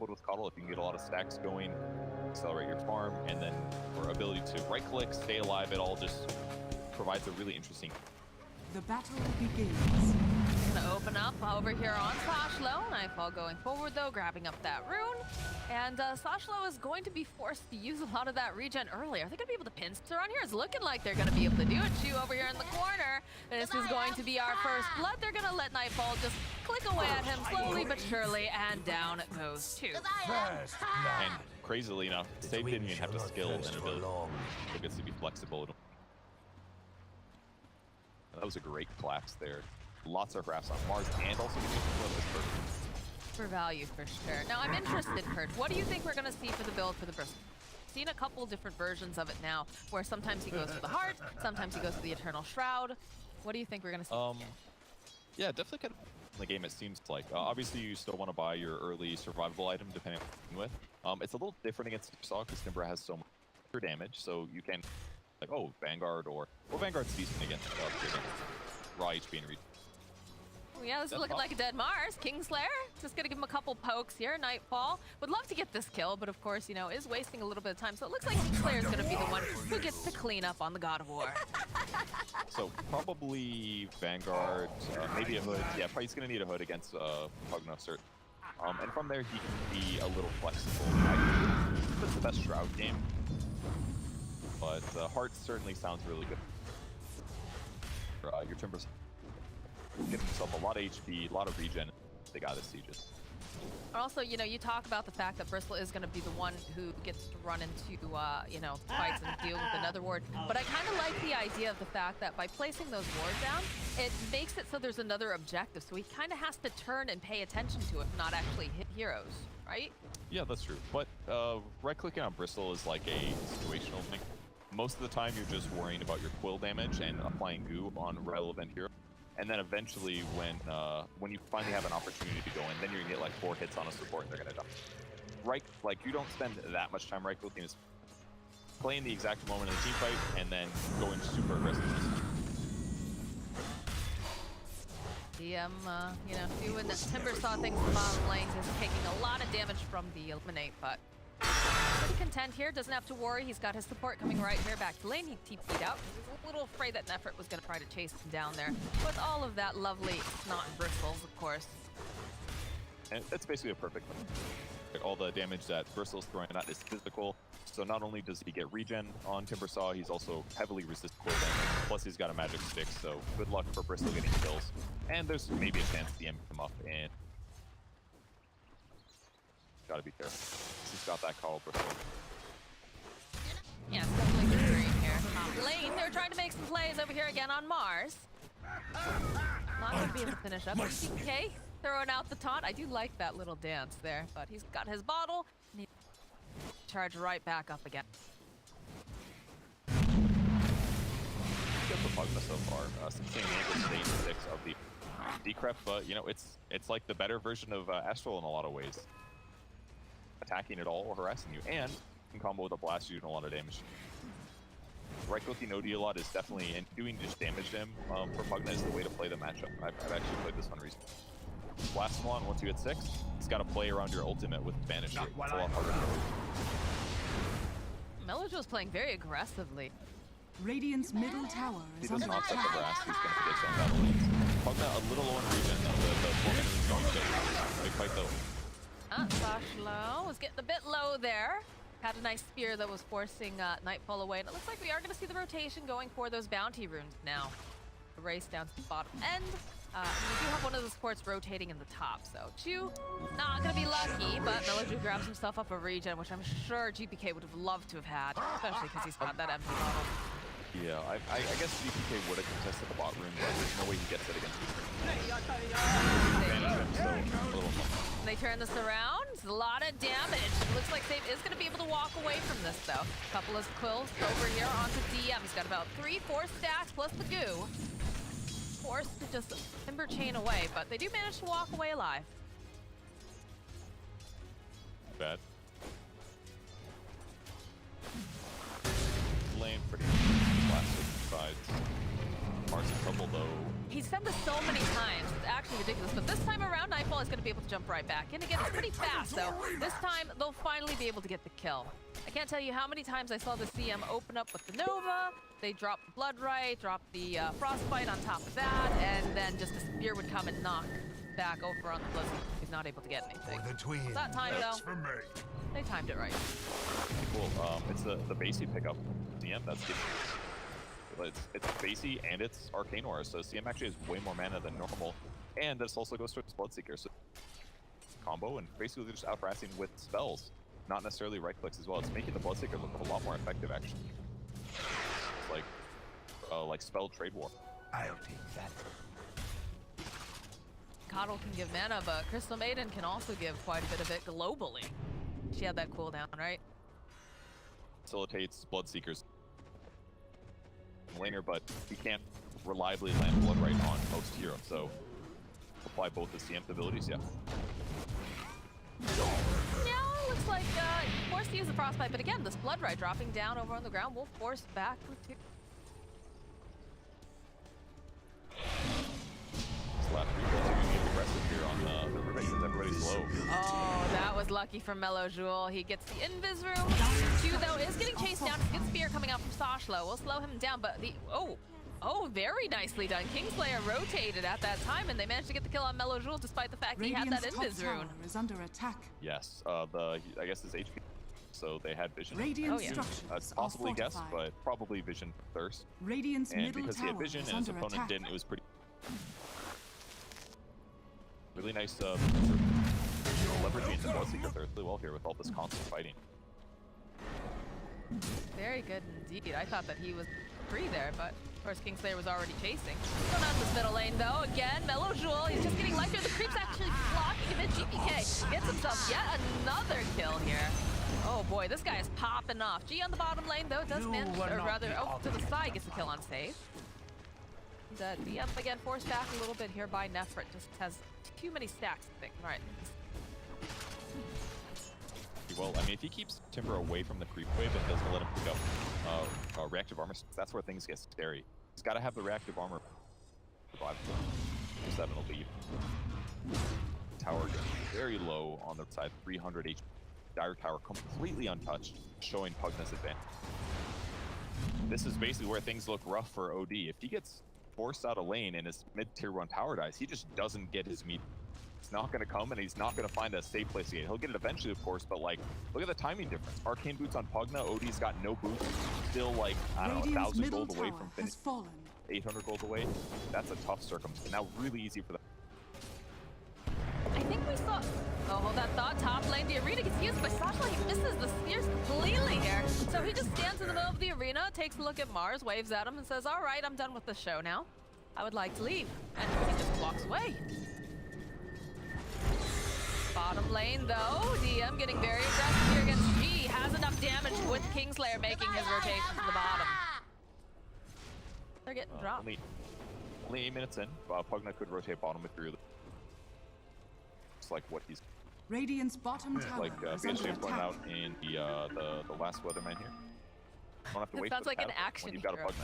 comboed with Coddle, if you can get a lot of stacks going, accelerate your farm, and then your ability to right-click, stay alive, it all just provides a really interesting. The battle begins. Gonna open up over here on Shachlo. Nightfall going forward though, grabbing up that rune. And Shachlo is going to be forced to use a lot of that regen earlier. Are they gonna be able to pincer on here? It's looking like they're gonna be able to do it. Chew over here in the corner. This is going to be our first blood. They're gonna let Nightfall just click away at him slowly but surely, and down it goes two. And crazily enough, Save didn't even have to skill an ability. It gets to be flexible. That was a great collapse there. Lots of harass on Mars and also for value, for sure. Now, I'm interested, Kurt. What do you think we're going to see for the build for the Bristleback? Seen a couple different versions of it now, where sometimes he goes for the heart, sometimes he goes for the Eternal Shroud. What do you think we're going to see? Yeah, definitely kind of the game, it seems like. Obviously, you still want to buy your early survivable item, depending on what you're with. It's a little different against Timbersaw, because Timber has so much damage, so you can, like, oh, Vanguard, or Vanguard's decent against raw HP and reach. Yeah, this is looking like a dead Mars. Kingslayer, just gonna give him a couple pokes here. Nightfall would love to get this kill, but of course, you know, is wasting a little bit of time. So it looks like Kingslayer is gonna be the one who gets to clean up on the God of War. So probably Vanguard, maybe a hood. Yeah, probably he's gonna need a hood against Pugna, cert. And from there, he can be a little flexible. That's the best Shroud game, but Heart certainly sounds really good. Your Timbersaw. Give himself a lot of HP, a lot of regen. They got his sieges. Also, you know, you talk about the fact that Bristle is going to be the one who gets to run into, you know, fights and deal with another ward. But I kind of like the idea of the fact that by placing those wards down, it makes it so there's another objective. So he kind of has to turn and pay attention to it, not actually hit heroes, right? Yeah, that's true. But right-clicking on Bristle is like a situational thing. Most of the time, you're just worrying about your quill damage and applying goo on relevant heroes. And then eventually, when you finally have an opportunity to go in, then you're gonna get like 4 hits on a support and they're gonna die. Right, like you don't spend that much time right-clicking. Just play in the exact moment of the team fight and then go in super aggressive. DM, you know, doing the Timbersaw things in the bottom lane, is taking a lot of damage from the Eliminate, but pretty content here. Doesn't have to worry. He's got his support coming right here back to lane. He TP'd out. He's a little afraid that nefrit was going to try to chase him down there. With all of that lovely snot and bristles, of course. And that's basically a perfect thing. All the damage that Bristle's throwing at is physical. So not only does he get regen on Timbersaw, he's also heavily resistant quill damage. Plus he's got a magic stick, so good luck for Bristle getting kills. And there's maybe a chance to DM him up and gotta be careful. He's got that call Bristle. Yeah, it's definitely the dream here. Lane, they're trying to make some plays over here again on Mars. Not gonna be able to finish up. TK throwing out the taunt. I do like that little dance there, but he's got his bottle. And he charge right back up again. Good for Pugna so far. 16 stage 6 of the Decrep, but you know, it's like the better version of Astral in a lot of ways. Attacking it all or harassing you, and can combo with a blast, doing a lot of damage. Right-clicking OD a lot is definitely, and doing just damage to him for Pugna is the way to play the matchup. I've actually played this one recently. Blast him on once you hit 6, he's got to play around your ultimate with Banish. It's a lot harder. mellojul's playing very aggressively. Radiant's middle tower He is doesn't under offset attack. the grass, he's going to get some battle lanes. Pugna a little low in regen, the 4 minutes is going to big fight though. Shachlo was getting a bit low there. Had a nice spear that was forcing Nightfall away. And it looks like we are going to see the rotation going for those bounty runes now. The race down to the bottom end. And we do have one of the supports rotating in the top. So Chew, not going to be lucky, but mellojul grabs himself up a regen, which I'm sure GPK would have loved to have had, especially because he's got that empty bottle. Yeah, I guess GPK would have contested the bot room, but there's no way he gets it against me. They turn this around. It's a lot of damage. Looks like Save is going to be able to walk away from this, though. Couple of quills over here onto DM. He's got about 3-4 stacks plus the goo. Forced to just timber chain away, but they do manage to walk away alive. Bad. Lane pretty blasted sides. Mars in trouble though. He's done this so many times. It's actually ridiculous. But this time around, Nightfall is going to be able to jump right back in. Again, it's pretty fast, though. This time, they'll finally be able to get the kill. I can't tell you how many times I saw the CM open up with the Nova. They dropped the Blood Right, dropped the Frostbite on top of that, and then just a spear would come and knock back over on the Bloodseeker. He's not able to get anything. That time, though, they timed it right. Cool. It's the Basie pickup. CM, that's getting... It's Basie and it's Arcane Aura, so CM actually has way more mana than normal, and this also goes towards Bloodseeker, so combo, and basically they're just out-harassing with spells, not necessarily right-clicks as well. It's making the Bloodseeker look a lot more effective, actually. It's like spell trade war. I'll take that. Coddle can give mana, but Crystal Maiden can also give quite a bit of it globally. She had that cooldown, right? Facilitates Bloodseekers laner, but he can't reliably land Blood Right on most heroes, so apply both the CM's abilities, yeah. Yeah, looks like forced to use the Frostbite, but again, this Blood Right dropping down over on the ground will force back. This last refill is going to be aggressive here on the Rubick because everybody's low. Oh, that was lucky for mellojul. He gets the invis room. Two, though, is getting chased down. Good spear coming out from Shachlo. We'll slow him down, but the... Oh, very nicely done. Kingslayer rotated at that time, and they managed to get the kill on mellojul despite the fact he had that invis rune. Is under attack. Yes, I guess his HP, so they had vision. Radiant yeah. structures Possibly are guess, fortified. but probably vision thirst. Radiant's And middle because he had tower vision is and his under opponent attack. didn't, it was pretty... Really nice leveraging the Bloodseeker thirst really well here with all this constant fighting. Very good indeed. I thought that he was free there, but of course Kingslayer was already chasing. Going out this middle lane though. Again, mellojul, he's just getting lighter. The creep's actually blocking him. GPK gets himself yet another kill here. Oh boy, this guy is popping off. G on the bottom lane though does manage, or rather, to the side gets the kill on save. And DM again forced back a little bit here by nefrit. Just has too many stacks, I think. All right. Well, I mean, if he keeps Timber away from the creep wave and doesn't let him pick up reactive armor, that's where things get scary. He's got to have the reactive armor. 7 will lead. Tower gets very low on the side, 300 HP. Dire Tower completely untouched, showing Pugna's advantage. This is basically where things look rough for OD. If he gets forced out of lane and his mid-tier 1 tower dies, he just doesn't get his meat. It's not going to come, and he's not going to find a safe place to get it. He'll get it eventually, of course, but like, look at the timing difference. Arcane boots on Pugna, OD's got no boots, still like, I don't know, 1,000 gold away from finish, 800 gold away. That's a tough circumstance. Now really easy for them. I think we saw... Oh, hold that thought. Top lane, the arena gets used by Shachlo. He misses the spears completely here. So he just stands in the middle of the arena, takes a look at Mars, waves at him, and says, all right, I'm done with the show now. I would like to leave. And he just walks away. Bottom lane, though. DM getting very aggressive here against G. Has enough damage with Kingslayer making his rotation to the bottom. They're getting dropped. Only 8 minutes in. Pugna could rotate bottom if you're... It's like what he's... Radiant's bottom tower like is under BSJ pointed attack. out in the last Weatherman here. You don't have to It wait sounds for the like an catapult action when you've got a hero, Pugna.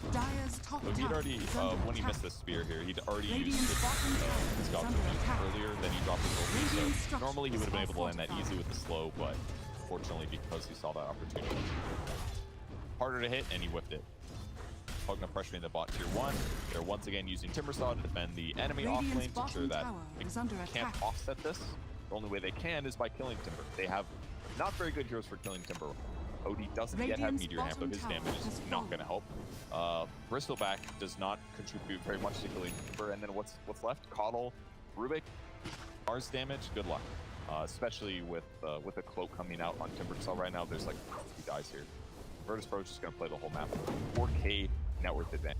though. Dire's top So he'd tower already, is under when he attack. missed the spear here, he'd already Radiant's used bottom tower his is goblin under attack. earlier, then he dropped his ulti, Radiant so normally he would have been able to land that structures easy with the slow, but fortunately because he saw that opportunity. Harder to hit, and he whipped it. Pugna pressuring the bot tier 1. They're once again using Timbersaw to defend the enemy off lane to ensure that they can't offset this. The only way they can is by killing Timber. They have not very good heroes for killing Timber. OD doesn't yet have Meteor Hand, but his damage is not going to help. Bristleback does not contribute very much to killing Timber, and then what's left? Coddle, Rubick, Mars damage. Good luck, especially with a cloak coming out on Timbersaw right now. There's like 2 dies here. Virtus.Pro is just going to play the whole map. 4K net worth advantage.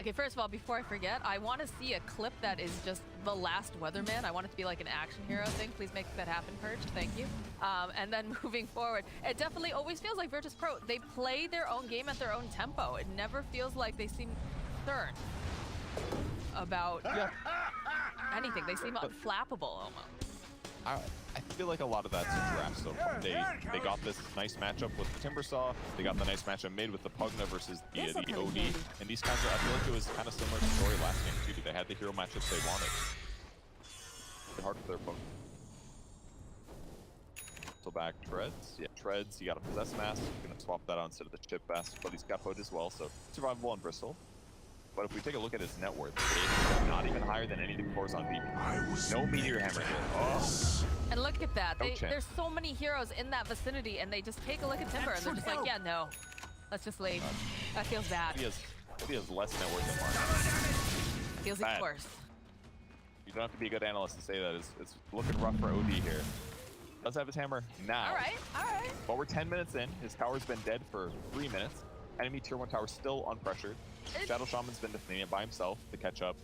Okay, first of all, before I forget, I want to see a clip that is just the last Weatherman. I want it to be like an action hero thing. Please make that happen, Purge. Thank you. And then moving forward, it definitely always feels like Virtus.Pro. They play their own game at their own tempo. It never feels like they seem concerned about anything. They seem unflappable almost. I feel like a lot of that's draft so far. They got this nice matchup with the Timbersaw. They got the nice matchup made with the Pugna versus the OD. And these kinds of, I feel like it was kind of similar to story last game too. They had the hero matchups they wanted. It's hard for their Pugna. So back treads. Yeah, treads. You got a possess mask. You're gonna swap that out instead of the chip mask, but he's got hood as well, so survivable on Bristol. But if we take a look at his net worth, it's not even higher than any of the cores on VP. No meteor hammer here. Oh. And look at that. No chance. There's so many heroes in that vicinity, and they just take a look at Timber, and they're just like, yeah, no. Let's just leave. That feels bad. He has less net worth than Mark. That feels even worse. You don't have to be a good analyst to say that. It's looking rough for OD here. Does have his hammer now. All right, all right. But we're 10 minutes in. His tower's been dead for 3 minutes. Enemy tier 1 tower still unpressured. Shadow Shaman's been defending it by himself to catch up.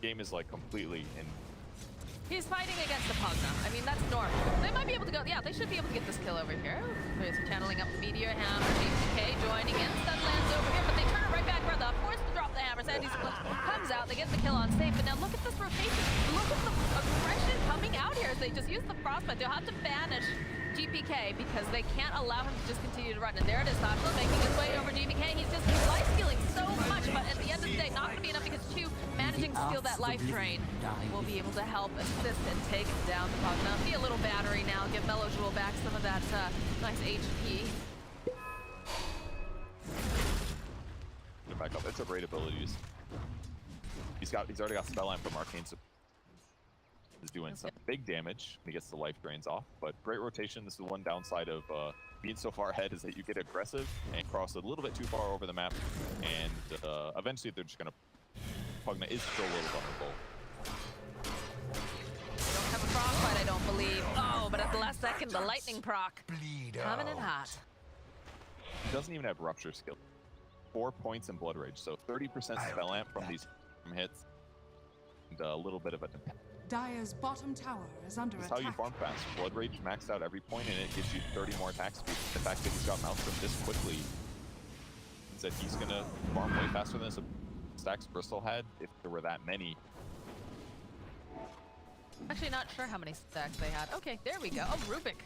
Game is like completely in. He's fighting against the Pugna. I mean, that's normal. They might be able to go, yeah, they should be able to get this kill over here. He's channeling up the Meteor Hammer. GPK joining in. Stun lands over here, but they turn it right back around. Forced to drop the hammer. Sandy comes out. They get the kill on safe. But now look at this rotation. Look at the aggression coming out here as they just use the frostbite. They'll have to banish GPK because they can't allow him to just continue to run. And there it is, Shachlo making his way over GPK. He's life stealing so much, but at the end of the day, not going to be enough because Chu managing to steal that life drain will be able to help assist and take down the Pugna. Be a little battery now, give mellojul back some of that nice HP. Back up. It's a great ability. He's already got Spellline from Arcane, so is doing some big damage when he gets the life drains off. But great rotation. This is the one downside of being so far ahead is that you get aggressive and cross a little bit too far over the map, and eventually they're just gonna. Pugna is still a little vulnerable. Don't have a frostbite, I don't believe. Oh, but at the last second, the lightning proc coming in hot. He doesn't even have rupture skill. 4 points in Blood Rage, so 30% spell amp from these hits, and a little bit of a. Dire's bottom tower is under This is attack. how you farm fast. Blood Rage maxed out every point, and it gives you 30 more attack speed. The fact that he's got Maelstrom this quickly means that he's gonna farm way faster than this stacks Bristol had, if there were that many. Actually, not sure how many stacks they had. Okay, there we go. Oh, Rubick.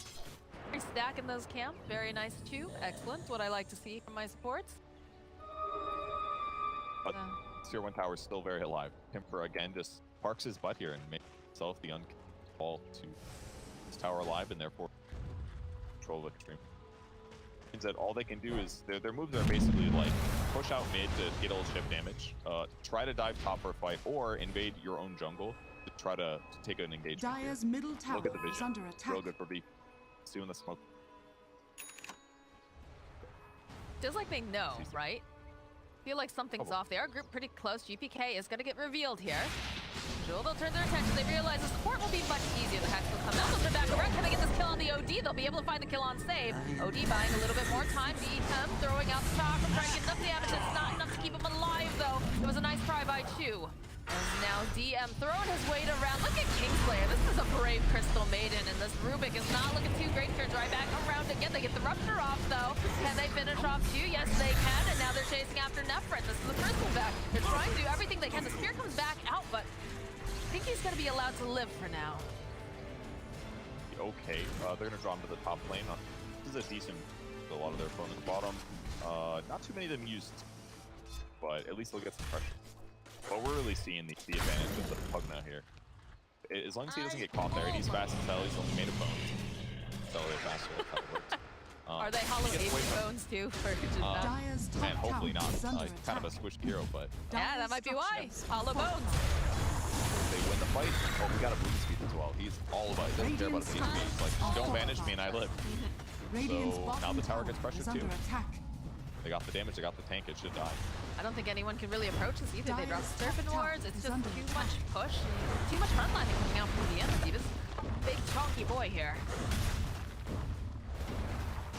Very stack in those camp. Very nice too. Excellent. What I like to see from my supports. But Tier 1 tower is still very alive. Timber again just parks his butt here and makes himself the fall to his tower alive, and therefore control of Extreme. Means that all they can do is their moves are basically like push out mid to get a little chip damage, try to dive top for a fight, or invade your own jungle to try to take an engagement. Dire's middle tower Look at the is vision. under attack. Real good for B. Doing the smoke. Feels like they know, right? Feel like something's off. They are grouped pretty close. GPK is going to get revealed here. Jewel, they'll turn their attention. They realize the support will be much easier. The hacks will come out. They'll turn back around. Can they get this kill on the OD? They'll be able to find the kill on save. OD buying a little bit more time. DM throwing out the talk. Trying to get enough damage. It's not enough to keep him alive, though. It was a nice try by Chu. And now DM throwing his weight around. Look at Kingslayer. This is a brave Crystal Maiden, and this Rubick is not looking too great. Turns right back around again. They get the rupture off, though. Can they finish off Chu? Yes, they can. And now they're chasing after Nefrit. This is the Bristleback. They're trying to do everything they can. The spear comes back out, but I think he's going to be allowed to live for now. Okay, they're going to draw him to the top lane. This is a decent, a lot of their opponents bottom. Not too many of them used, but at least they'll get some pressure. But we're really seeing the advantage of the Pugna here. As long as he doesn't get caught there, and he's fast as hell, he's only made of bones. Accelerate faster, that's how it works. Are they hollow AP bones too? For Dire's top man, hopefully tower not. is under He's kind of a attack. squishy hero, but yeah, that might be why. Hollow bones. they win the fight. Oh, we got a boom speed as well. He's all about it. Doesn't care about his HP. He's like, just don't banish me and I live. Radiant's So now bottom the tower gets tower pressured is too. under attack. They got the damage, they got the tank, it should die. I don't think anyone can really approach this either. They drop Dire's Serpent top tower Wars. It's is just under too attack. much push. Too much frontlining coming out from the enemy. This big chunky boy here.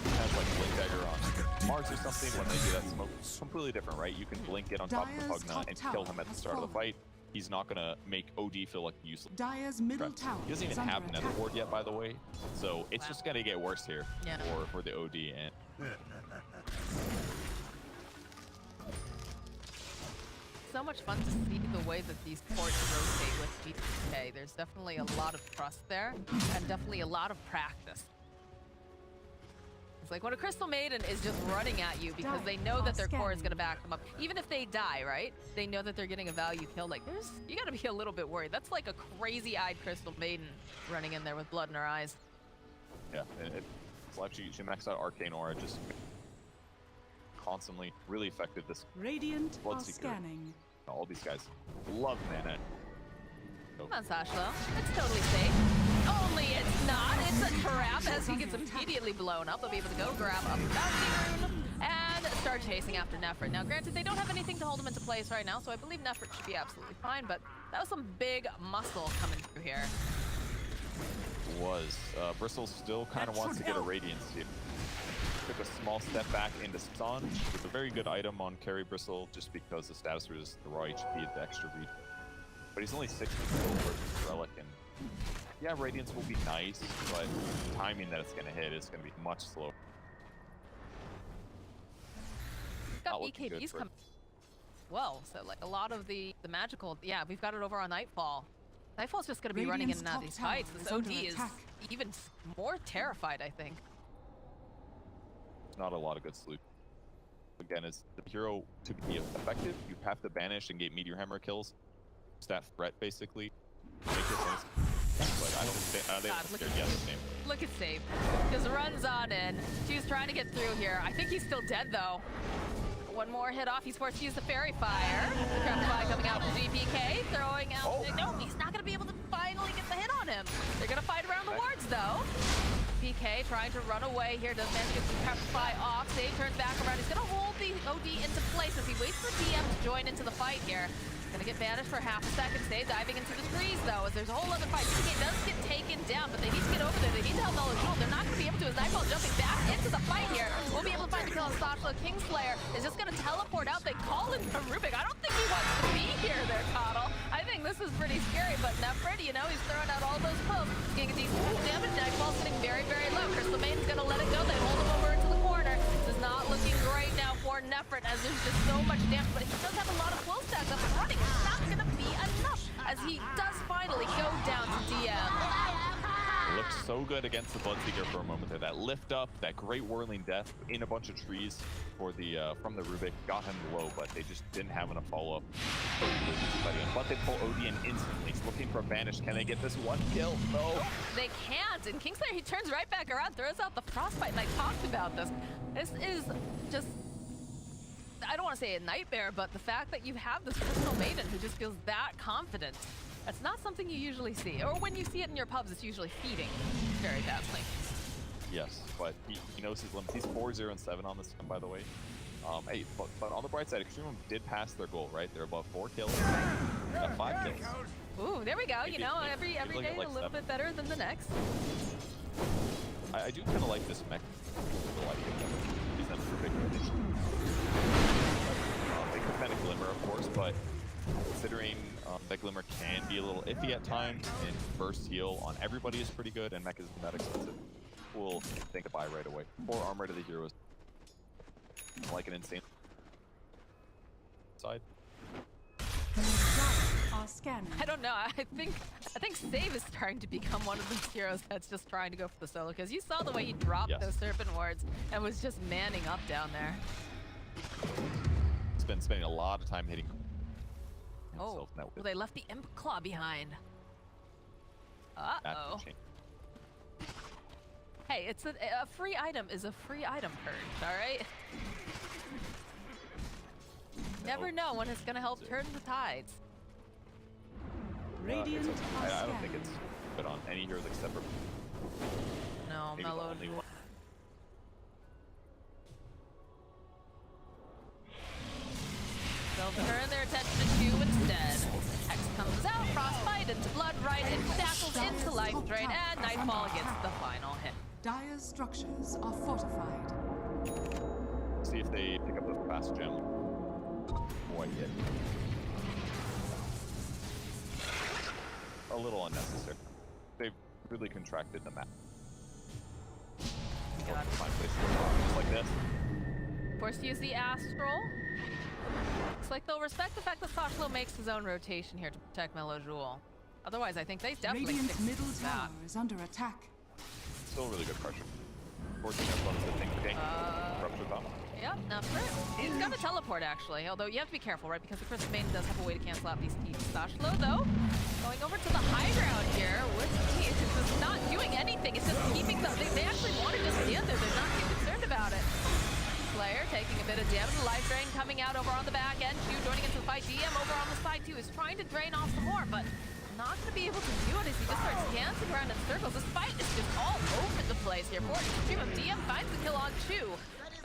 Has like blink dagger on Mars or something when they do that smoke. It's completely different, right? You can blink it on top of the Dire's Pugna top and kill him at the tower start of the has fallen. fight. He's not gonna make OD feel like useless. Dire's middle threat. tower He doesn't is even under have attack. Nether Ward yet, by the way. So it's Wow. just gonna get worse here Yeah. for the OD. And so much fun to see the way that these ports rotate with GTK. There's definitely a lot of trust there, and definitely a lot of practice. It's like when a Crystal Maiden is just running at you because they know that their core is going to back them up. Even if they die, right? They know that they're getting a value kill. Like, you got to be a little bit worried. That's like a crazy-eyed Crystal Maiden running in there with blood in her eyes. Yeah, it's like she maxed out Arcane Aura, just constantly really effective. This Radiant are Bloodseeker. scanning. All these guys love mana. Come on, Shachlo. It's totally safe. Only it's not. It's a trap as he gets immediately blown up. They'll be able to go grab up the bounty rune and start chasing after Nefrit. Now, granted, they don't have anything to hold him into place right now, so I believe Nefrit should be absolutely fine, but that was some big muscle coming through here. Bristol still kind of wants to get a Radiance here. Took a small step back into Son. It's a very good item on carry Bristle just because the status is the raw HP at the extra read. But he's only 60 gold versus Relic, and yeah, Radiance will be nice, but the timing that it's going to hit is going to be much slower. Got BKBs coming. Well, so like a lot of the magical, yeah, we've got it over on Nightfall. Nightfall's just going to be running in and out of these fights. This OD is even more terrified, I think. Not a lot of good sleep. Again, as the hero to be effective, you have to banish and get Meteor Hammer kills. It's that threat, basically. Make it but I don't think they Look at Save. Just runs on in. She's trying to get through here. I think he's still dead, though. One more hit off. He's forced to use the Fairy Fire. The Craft Fire coming out from GPK, throwing out. Oh. No, he's not going to be able to finally get the hit on him. They're going to fight around the wards, though. PK trying to run away here. Does manage to get some Craft Fire off. Save turns back around. He's going to hold the OD into place as he waits for DM to join into the fight here. Gonna get banished for half a second. Save diving into the trees though, as there's a whole other fight. PK does get taken down, but they need to get over there. They need to help mellojul. They're not gonna be able to as Nightfall jumping back into the fight here. We'll be able to find the kill on Shachlo. Kingslayer is just gonna teleport out. They call in Rubick. I don't think he wants to be here there, Coddle. I think this is pretty scary, but Nefrit, you know, he's throwing out all those pokes. Getting a decent damage. Nightfall sitting very, very low. Crystal Maiden's gonna let it go. They hold him over into the corner. This is not looking great now for Nefrit as there's just so much damage, but he does have a lot of flow stacks up and running. It's not gonna be enough as he does finally go down to DM. It looked so good against the Bloodseeker for a moment there. That lift up, that great whirling death in a bunch of trees for the from the Rubick got him low, but they just didn't have enough follow-up. But they pull OD in instantly. He's looking for a banish. Can they get this one kill? No. They can't. And Kingslayer, he turns right back around, throws out the frostbite, and I talked about this. This is just, I don't want to say a nightmare, but the fact that you have this Crystal Maiden who just feels that confident, that's not something you usually see. Or when you see it in your pubs, it's usually feeding very badly. Yes, but he knows his limits. He's 4-0-7 on this one, by the way. Hey, but on the bright side, Extremum did pass their goal, right? They're above 4 kills. 5 kills. Ooh, there we go. You know, every day like a little bit better than the next. I do kind of like this mech. He's not for big rotation. They could kind of Glimmer, of course, but considering that Glimmer can be a little iffy at times, and burst heal on everybody is pretty good, and mech isn't that expensive, we'll think to buy right away. 4 armor to the heroes. Like an insane side. I don't know. I think Save is starting to become one of those heroes that's just trying to go for the solo, because you saw the way he dropped those serpent wards and was just manning up down there. He's been spending a lot of time hitting. Oh, well, they left the Imp Claw behind. Uh-oh. Hey, it's a free item is a free item, Purge, all right? Never know when it's going to help turn the tides. Radiant I don't think it's good on any heroes except for... No, mellojul. They'll turn their attention to 2 instead. Hex comes out, Frostbite into Blood right, into Shackles, into Life Drain, and Nightfall gets the final hit. Dire's structures are fortified. See if they pick up the fast gem. Quite yet. A little unnecessary. They've really contracted the map. God. Find places just like this. Forced to use the Astral. Looks like they'll respect the fact that Shachlo makes his own rotation here to protect mellojul. Otherwise, I think they definitely Radiant's stick middle to tower that. is under attack. Still really good pressure. Forcing everyone to think tank. Rupture bomb. Yep, nefrit. He's gonna teleport actually, although you have to be careful, right? Because the Crystal Maiden does have a way to cancel out these TPs. Shachlo though, going over to the high ground here with the team. It's just not doing anything. It's just keeping them. They actually want to just stand there. They're not too concerned about it. Kingslayer taking a bit of damage. Life drain coming out over on the back end. Q joining into the fight. DM over on the side too is trying to drain off some more, but not going to be able to do it as he just starts dancing around in circles. This fight is just all over the place here. For Extremum, DM finds the kill on Chu.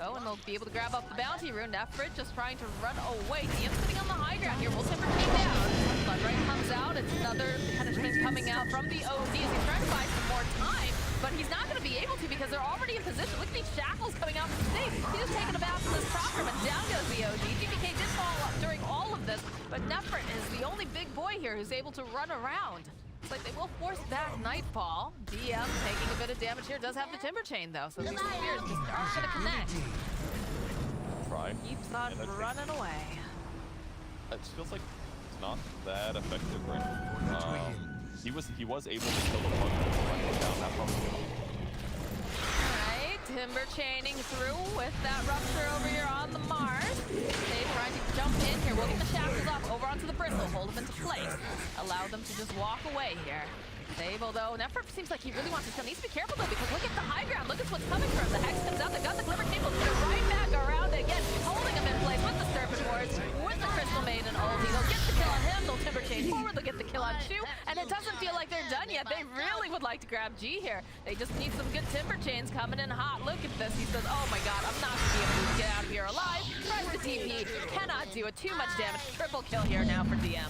Go, and they'll be able to grab up the bounty rune. Nefrit just trying to run away. DM sitting on the high ground here. Will Timber keep down. Bloodseeker comes out. It's another punishment coming out from the OD as he's trying to buy some more time. But he's not going to be able to because they're already in position. Look at these Shackles coming out from the stage. He's just taking a bath from this Procker, but down goes the OD. DPK did fall up during all of this, but Nefrit is the only big boy here who's able to run around. It's like they will force back Nightfall. DM taking a bit of damage here. Does have the Timber Chain though, so these spears just aren't going to connect. Try. Keeps on running away. It feels like it's not that effective right now. He was able to kill the Pugna running down that problem. Alright, Timber chaining through with that rupture over here on the Mars. They trying to jump in here. We'll get the shackles off over onto the Bristle, hold them into place. Allow them to just walk away here. Save, although Nefrit seems like he really wants to come. Needs to be careful though, because look at the high ground. Look at what's coming for him. The Hex comes out, they got the Glimmer Cable, they're right back around again, holding him in place with the Serpent Wards, with the Crystal Maiden ulti. They'll get the kill on him, they'll Timber chain forward, they'll get the kill on Chu, and it doesn't feel like they're done yet. They really would like to grab G here. They just need some good Timber chains coming in hot. Look at this. He says, oh my god, I'm not going to be able to get out of here alive. Press the TP, cannot do it. Too much damage. Triple kill here now for DM.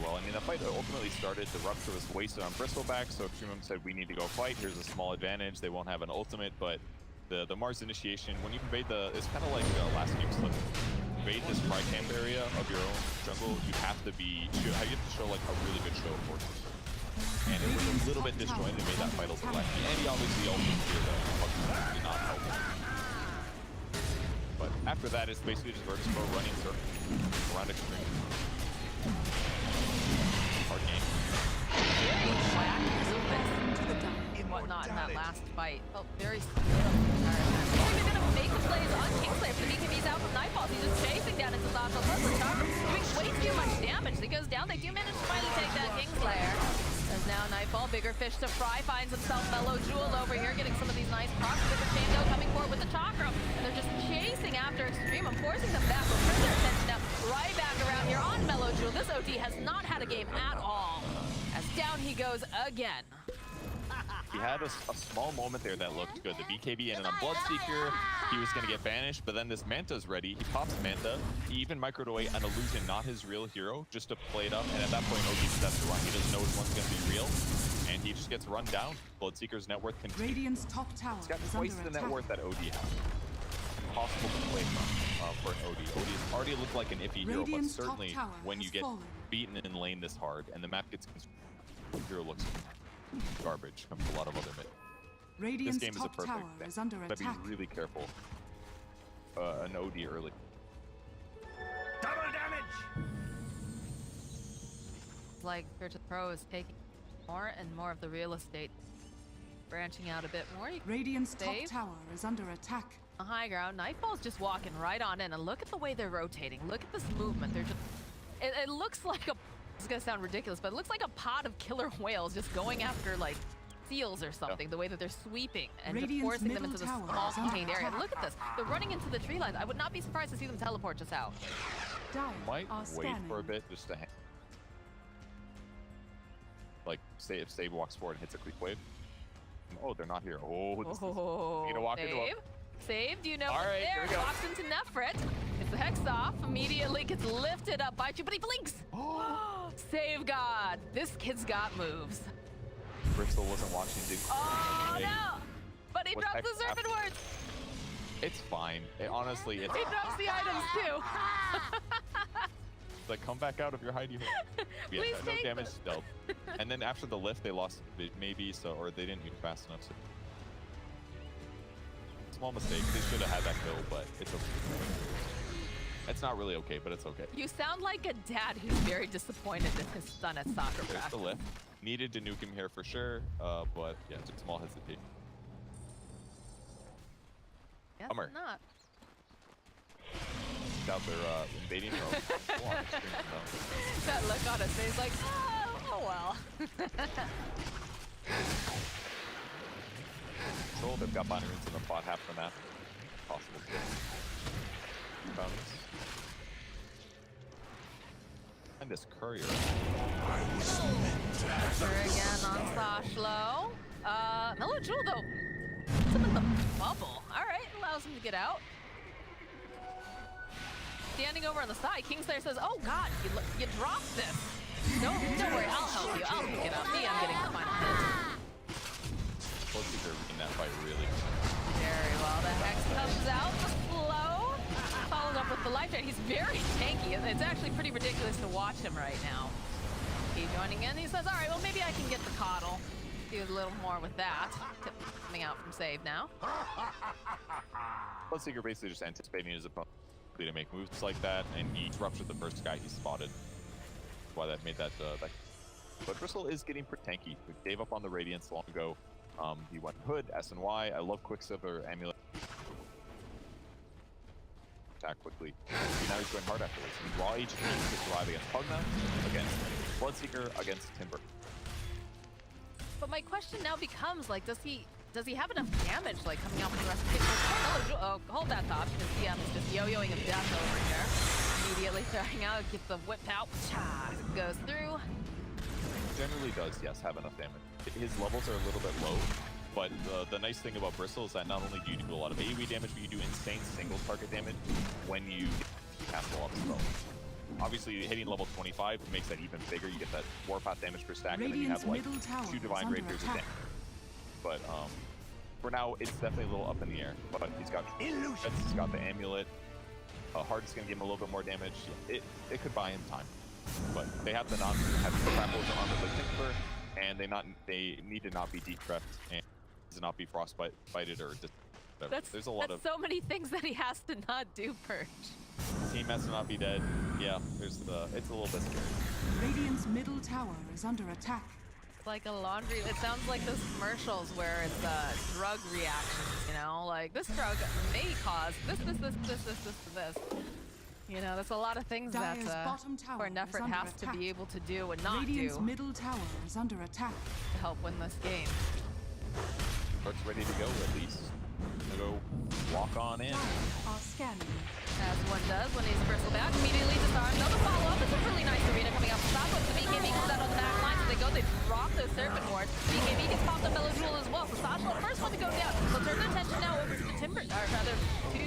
Well, I mean, the fight ultimately started. The rupture was wasted on Bristleback, so Extremum said, we need to go fight. Here's a small advantage. They won't have an ultimate, but the Mars initiation, when you invade it's kind of like last game slip. Invade this tri-camp area of your own jungle, you have to show like a really good show of forces. And it was a little bit disjointed and made that fight a little laggy. And he obviously ultimate here, did not help. But after that, it's basically just Virtus.Pro running circles around Extreme. Hard game. Whatnot in that last fight. Oh, very solidified. They're gonna make the plays on Kingslayer. The BKB's out from Nightfall. He's just chasing down into Shachlo. Plus the Chakra doing way too much damage. He goes down. They do manage to finally take that Kingslayer. As now Nightfall, bigger fish to fry, finds himself mellojul over here, getting some of these nice procs. Bigger Chango coming forward with the Chakra. And they're just chasing after Extremum, forcing them back. We'll turn their attention now right back around here on mellojul. This OD has not had a game at all. As down he goes again. He had a small moment there that looked good. The BKB and then on Bloodseeker, he was going to get banished, but then this Manta's ready. He pops Manta. He even microed away an illusion, not his real hero, just to play it up. And at that point, OD steps to run. He doesn't know which one's going to be real, and he just gets run down. Bloodseeker's net worth continues. Radiant's top tower He's got is twice under the net attack. worth that OD has. Impossible to play from for an OD. OD has already looked like an iffy hero, but Radiant's top certainly tower when you has get fallen. beaten in lane this hard and the map gets consumed, hero looks garbage compared to a lot of other mid. Radiant's This game is a top perfect tower thing. is under Gotta attack. be really careful. An OD early. Double damage! It's like Virtus.Pro is taking more and more of the real estate, branching out a bit more. You can Radiant's top save. tower is under attack. On the high ground, Nightfall's just walking right on in, and look at the way they're rotating. Look at this movement. They're just. It looks like a. It's gonna sound ridiculous, but it looks like a pod of killer whales just going after like seals or something. The way that they're sweeping and just Radiant's forcing them middle into the tower small is under contained area. attack. Look at this. They're running into the tree lines. I would not be surprised to see them teleport just out. Dire Might are wait scanning. for a bit just to hang. Like, say if Save walks forward and hits a quick wave. Oh, they're not here. Oh, this Oh, you need to walk into Save. Save, do you know All what's right, here there? we go. Walks into Nefrit. Gets the Hex off. Immediately gets lifted up by you, but he blinks. Save God. This kid's got moves. Bristol wasn't watching, dude. Oh, no. But he What drops the Hex Serpent Wards. It's fine. Honestly, it's He drops the items, too. like, come back out of your hidey hole. Yeah, Please no take damage them. stealth. And then after the lift, they lost maybe, so, or they didn't move fast enough. So Small mistake. They should have had that kill, but it's okay. It's not really okay, but it's okay. You sound like a dad who's very disappointed in his son at soccer There's practice. the lift. Needed to nuke him here for sure, but yeah, just a small hesitation. Yes, Bummer. not. Out there invading. That look on his face like, oh well. Control, they've got binary runes in the bot half the map. Possible kill. Found this. And this courier. Pressure again on Shachlo. Mellojul though, puts him in the bubble. Alright, allows him to get out. Standing over on the side, Kingslayer says, oh god, you dropped this. Don't worry, I'll help you. I'll pick it up. Me, I'm getting the final hit. Bloodseeker in that fight really. Very well. The Hex comes out, the flow. Follows up with the life drain. He's very tanky. It's actually pretty ridiculous to watch him right now. He's joining in. He says, all right, well, maybe I can get the coddle. Do a little more with that. Tip coming out from save now. Bloodseeker basically just anticipating his opponent to make moves like that, and he ruptured the first guy he spotted. That's why that made that. But Bristol is getting pretty tanky. We gave up on the Radiance long ago. He went Hood, SNY. I love Quicksilver, Amulet. Attack quickly. Now he's going hard afterwards. He's raw HP to survive against Pugna, against Bloodseeker, against Timber. But my question now becomes, like, does he have enough damage, like, coming out from the rest of the team? Oh, hold that thought, because CM is just yo-yoing of death over here. Immediately throwing out, gets the whip out, as it goes through. Generally does, yes, have enough damage. His levels are a little bit low, but the nice thing about Bristol is that not only do you do a lot of AoE damage, but you do insane single target damage when you castle off spell. Obviously, hitting level 25 makes that even bigger. You get that warpath damage per stack, and then you have like 2 Divine Rapiers a day. But for now, it's definitely a little up in the air. But he's got he's got the amulet. Heart's gonna give him a little bit more damage. It could buy him time, but they have to not have the grapples on the Timber, and they need to not be decrept and to not be frostbited or there's a lot of so many things that he has to not do, Purge. Team has to not be dead. Yeah, it's a little bit scary. Radiant's middle tower is under attack. Like a laundry. It sounds like those commercials where it's drug reactions, you know, like this drug may cause this. You know, there's a lot of things that where nefrit has to be able to do and not Radiant's do middle tower is under attack. to help win this game. Heart's ready to go at least. Gonna go walk on in. Are scanning. As one does when he's Bristleback, immediately disarmed. Another follow-up. It's a really nice arena coming out from Shachlo. The BKB comes out on the back line, so they drop those Serpent Wards. BKB gets popped up mellojul as well, so Shachlo, the first one to go down. So turn their attention now over to the to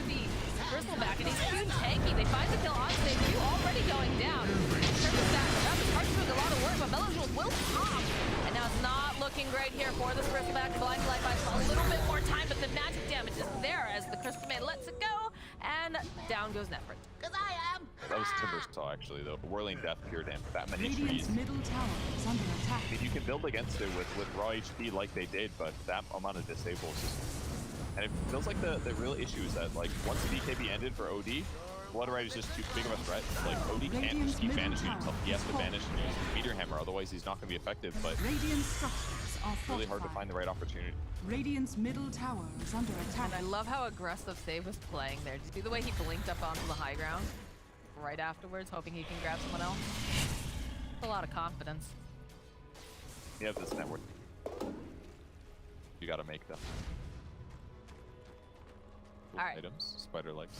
the Bristleback, and he's too tanky. They find the kill on stage, two already going down. In terms of stacks up, it's hard to do a lot of work, but mellojul will pop. And now it's not looking great here for this Bristleback. Blind Light by a little bit more time, but the magic damage is there as the Crystal Man lets it go, and down goes Nefrit. Cause I am. That was Timbersaw actually though. Whirling Death, pure damage. That many trees. Radiant's middle tower is under attack. I mean, you can build against it with raw HP like they did, but that amount of disable is just... And it feels like the real issue is that, like, once the BKB ended for OD, Blood Rite is just too big of a threat. Like, OD can't just keep banishing himself. He has to banish and use Meteor Hammer, otherwise he's not going to be effective, but Radiant structures are it's really hard to find the right opportunity. Radiant's middle tower is under attack. And I love how aggressive Save was playing there. Did you see the way he blinked up onto the high ground right afterwards, hoping he can grab someone else? A lot of confidence. You have this network. You gotta make them. Cool. All right. Items, spider legs.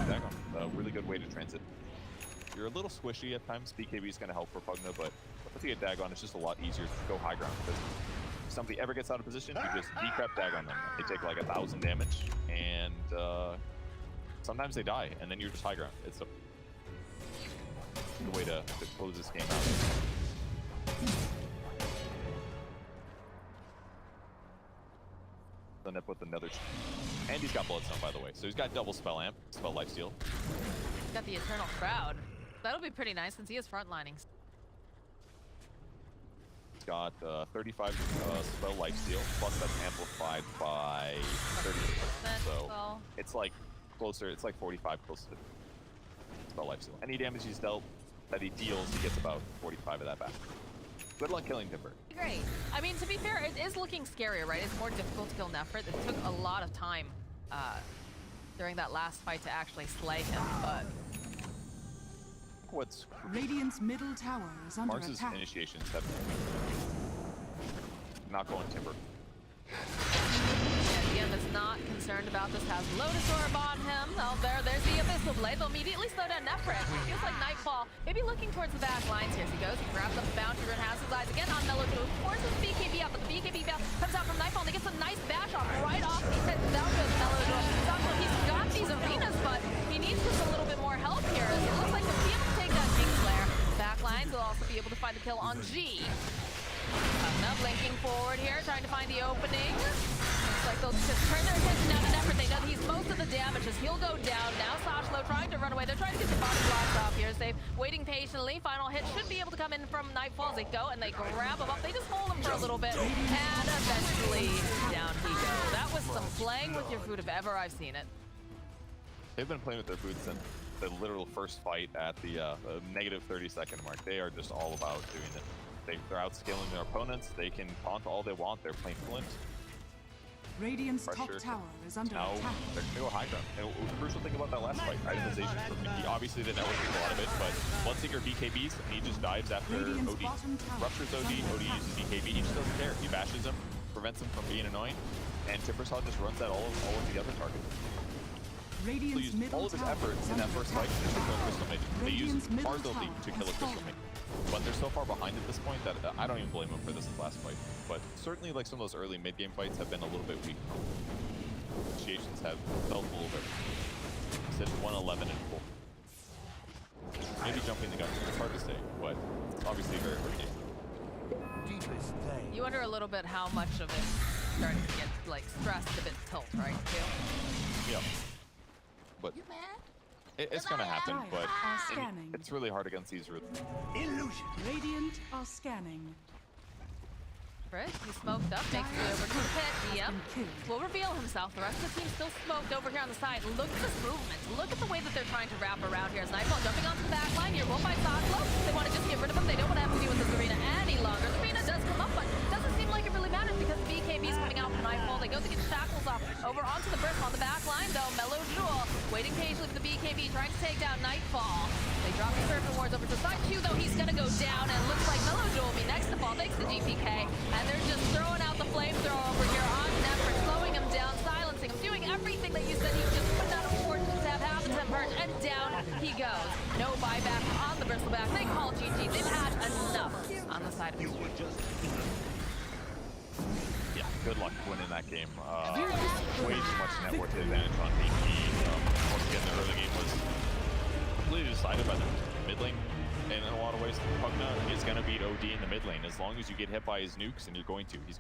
Dagon, a really good way to transit. You're a little squishy at times. BKB is gonna help for Pugna, but once you get Dagon, it's just a lot easier to go high ground because if somebody ever gets out of position, you just decrep Dagon them. They take like 1,000 damage, and sometimes they die, and then you're just high ground. It's a good way to close this game out. Then up with another, and he's got Bloodstone by the way, so he's got double spell amp, spell lifesteal. He's got the Eternal Crowd. That'll be pretty nice since he is frontlining. It's got 35 spell lifesteal, plus that's amplified by 30%. So well. it's like closer, it's like 45 close to spell lifesteal. Any damage he's dealt that he deals, he gets about 45 of that back. Good luck killing Timber. Great. I mean, to be fair, it is looking scarier, right? It's more difficult to kill Nefrit. It took a lot of time during that last fight to actually slay him, but... What's Radiant's middle tower is under Mars's attack. initiations have not going Timber. Yeah, DM is not concerned about this. Has Lotus Orb on him. Oh, there's the Abyssal Blade. They'll immediately slow down Nefrit. Feels like Nightfall. Maybe looking towards the back lines here as he goes. He grabs up the Bounty Rune, has his eyes again on mellojul. Forces BKB out, but the BKB comes out from Nightfall and he gets a nice bash off right off the head. Down goes mellojul. He's got these arenas, but he needs just a little bit more help here. It looks like he'll be able to take down Kingslayer. Back lines will also be able to find the kill on G. Pugna blinking forward here, trying to find the opening. Looks like they'll just turn their attention down to Nefrit. They know he's most of the damage as he'll go down. Now Shachlo trying to run away. They're trying to get the body blocks off here. They're waiting patiently. Final hit should be able to come in from Nightfall as they go, and they grab him up. They just hold him for a little bit, and eventually down he goes. That was some playing with your food if ever I've seen it. They've been playing with their food since the literal first fight at the negative 30-second mark. They are just all about doing it. They're outscaling their opponents. They can taunt all they want. They're playing Flint. Radiant's Pressure. top tower is under Now attack. they're going to go high ground. And the crucial thing about that last fight, itemization for Mickey. Obviously, they networking a lot of it, but Bloodseeker BKBs, and he just dives after Radiant's OD. bottom tower Ruptures OD, OD uses BKB. He just doesn't care. He bashes him, prevents him from being annoying, and Timbersaw just runs that all of the other targets. So Radiant's used middle all of his tower efforts is in that under first attack. fight to kill Crystal Maiden. They Radiant's used middle Barzo League tower to kill a has Crystal fallen. Maiden. But they're so far behind at this point that I don't even blame them for this last fight. But certainly like some of those early mid-game fights have been a little bit weak. Initiations have felt a little bit. Said 111 and full. Maybe jumping the gun. It's hard to say, but it's obviously a very hard game. Deepest day. You wonder a little bit how much of it starting to get like stressed, a bit tilt, right? Too. Yeah. But it's gonna happen, but Are scanning. it's really hard against these roots. Illusion. Radiant are scanning. Chris, he smoked up, makes it over to the pit. Yep. Killed. Will reveal himself. The rest of the team still smoked over here on the side. Look at this movement. Look at the way that they're trying to wrap around here. As Nightfall jumping onto the back line here. Won't find Shachlo. They want to just get rid of him. They don't want to have to deal with this arena any longer. The arena does come up, but doesn't seem like it really matters because BKB's coming out from Nightfall. They go to get Shackles off. Over onto the Bristle on the back line, though. mellojul waiting patiently for the BKB, trying to take down Nightfall. They drop the Serpent Wards over to side 2, though. He's going to go down, and looks like mellojul will be next to fall. Thanks to GPK. And they're just throwing out the flamethrower over here on Nefrit, slowing him down, silencing him, doing everything that you said he just could not afford to have happen to him, Perch, and down he goes. No buyback on the Bristleback. They call GG. They've had enough on the side of You it. were just Yeah, good luck winning that game. Way too much net worth advantage on BP. Once again, the early game was completely decided by the mid lane. And in a lot of ways, Pugna is going to beat OD in the mid lane as long as you get hit by his nukes, and you're going to. He's got